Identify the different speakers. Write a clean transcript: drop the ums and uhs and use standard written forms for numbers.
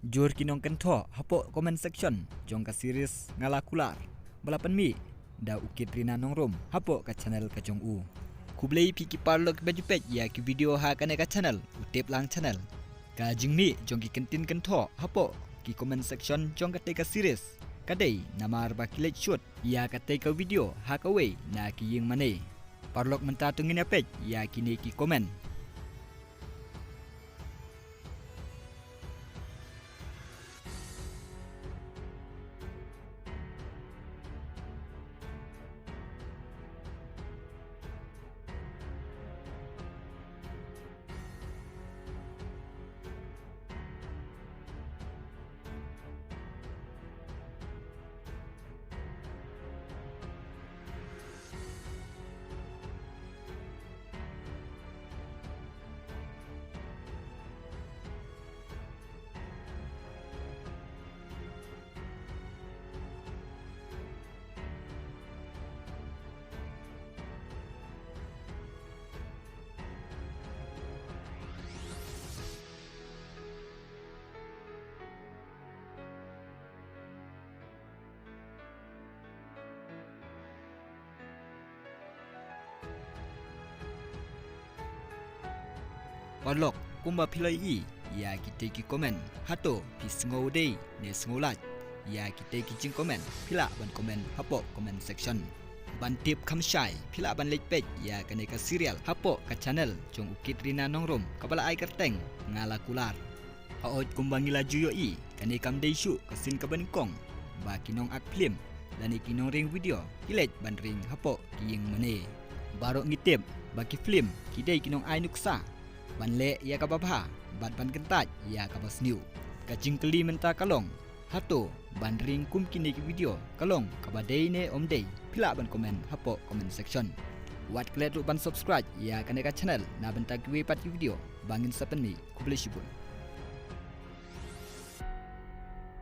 Speaker 1: Jur kinong kentho hapo comment section jong ka series ngalakular balapan mi da ukit rina nongrom hapo ka channel ka jong u kublei piki parlo ke baju pet ya ki video ha kane ka channel utip lang channel ka jing mi jong ki kentin kentho hapo ki comment section jong ka te ka series kadai namar ba kilet shoot ya ka te ka video ha ka we na ki ying mane parlok menta tungin pet ya kini ki comment. Parlok kumba pilai i ya kita ki komen hato pi sngau dei ne sngulat ya kita ki jing komen pila ban komen hapo comment section ban tip khamshai pila ban lekpet ya kane ka serial hapo ka channel jong ukit rina nongrom kabala ai kerteng ngala kular haot kumba ngila juyo i kane kam dei shu kasin ka ban kong ba kinong ak film lani kinong ring video kilet ban ring hapo kiying mane barok ngitip baki film kidai kinong ai nuksa ban le ya ka babha bat ban kentat ya ka basniu ka jingkeli menta kalong hato ban ring kum kini ki video kalong ka badai ne omdei pila ban komen hapo comment section wat klet ban subscribe ya ka channel na benta ki we pat video bangin sapen ni kubleshibun.